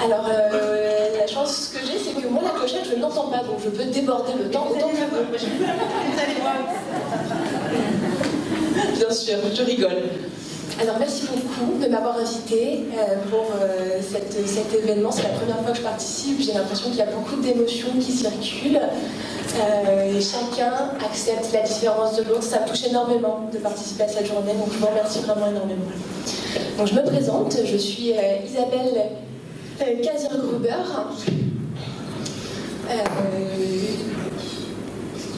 Alors, la chance que j'ai, c'est que moi, la clochette, je ne l'entends pas, donc je peux déborder le temps autant que je veux. Vous allez voir. Bien sûr, je rigole. Alors, merci beaucoup de m'avoir invité pour cet événement. C'est la première fois que je participe. J'ai l'impression qu'il y a beaucoup d'émotions qui circulent. Et chacun accepte la différence de l'autre. Ça me touche énormément de participer à cette journée, donc je vous remercie vraiment énormément. Donc, je me présente, je suis Isabelle Kaiser-Gruber.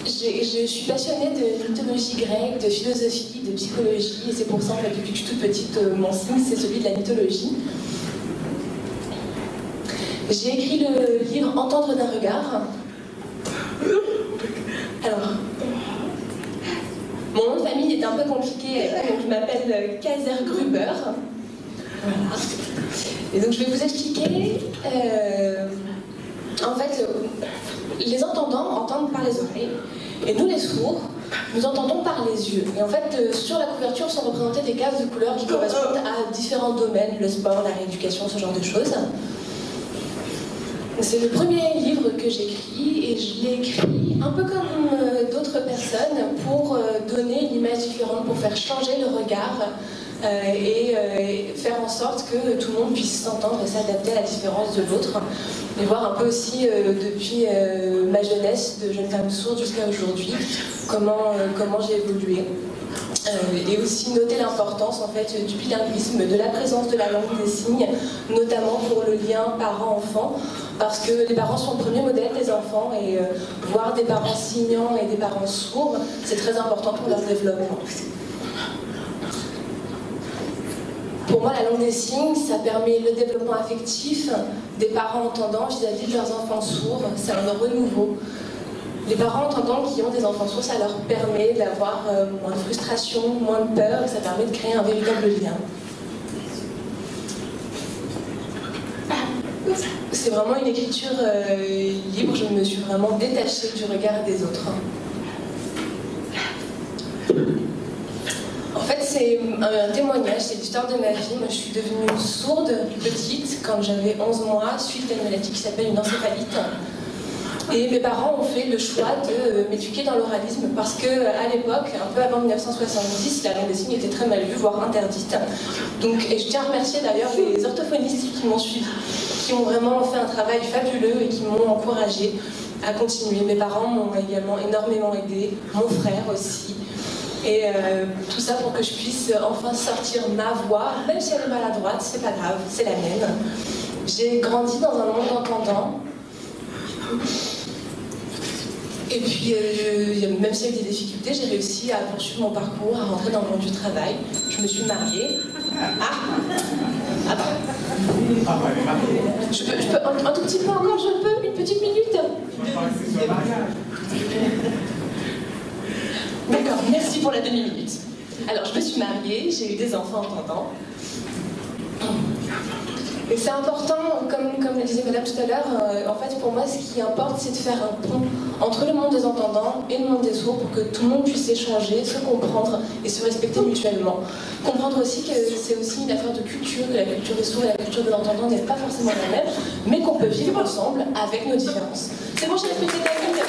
Je suis passionnée de mythologie grecque, de philosophie, de psychologie, et c'est pour ça, en fait, depuis que je suis toute petite, mon signe, c'est celui de la mythologie. J'ai écrit le livre Entendre d'un regard. Alors, mon nom de famille est un peu compliqué, donc je m'appelle Kaiser-Gruber. Voilà. Et donc je vais vous expliquer, en fait, les entendants entendent par les oreilles, et nous les sourds, nous entendons par les yeux. Et en fait, sur la couverture sont représentées des cases de couleurs qui correspondent à différents domaines, le sport, la rééducation, ce genre de choses. C'est le premier livre que j'écris, et je l'ai écrit un peu comme d'autres personnes pour donner une image différente, pour faire changer le regard et faire en sorte que tout le monde puisse s'entendre et s'adapter à la différence de l'autre. Et voir un peu aussi, depuis ma jeunesse de jeune femme sourde jusqu'à aujourd'hui, comment j'ai évolué. Et aussi noter l'importance en fait du bilinguisme, de la présence de la langue des signes, notamment pour le lien parent-enfant, parce que les parents sont le premier modèle des enfants, et voir des parents signants et des parents sourds, c'est très important pour leur développement. Pour moi, la langue des signes, ça permet le développement affectif des parents entendants vis-à-vis de leurs enfants sourds. C'est un renouveau. Les parents entendants qui ont des enfants sourds, ça leur permet d'avoir moins de frustration, moins de peur, et ça permet de créer un véritable lien. C'est vraiment une écriture libre, je me suis vraiment détachée du regard des autres. En fait, c'est un témoignage, c'est l'histoire de ma vie. Moi, je suis devenue sourde petite quand j'avais 11 mois, suite à une maladie qui s'appelle une encéphalite. Et mes parents ont fait le choix de m'éduquer dans l'oralisme parce qu'à l'époque, un peu avant 1970, la langue des signes était très mal vue, voire interdite. Donc, et je tiens à remercier d'ailleurs les orthophonistes qui m'ont suivi, qui ont vraiment fait un travail fabuleux et qui m'ont encouragée à continuer. Mes parents m'ont également énormément aidée, mon frère aussi. Et tout ça pour que je puisse enfin sortir ma voix, même si elle est maladroite, c'est pas grave, c'est la mienne. J'ai grandi dans un monde entendant. Et puis, même s'il y a eu des difficultés, j'ai réussi à poursuivre mon parcours, à rentrer dans le monde du travail. Je me suis mariée. Ah bah. Je peux un tout petit peu encore, je peux, une petite minute. D'accord, merci pour la demi-minute. Alors, je me suis mariée, j'ai eu des enfants entendants. Et c'est important, comme le disait Madame tout à l'heure, en fait pour moi ce qui importe c'est de faire un pont entre le monde des entendants et le monde des sourds pour que tout le monde puisse échanger, se comprendre et se respecter mutuellement. Comprendre aussi que c'est aussi une affaire de culture, que la culture des sourds et la culture de l'entendant n'est pas forcément la même, mais qu'on peut vivre ensemble avec nos différences. C'est bon, j'ai respecté ta minute.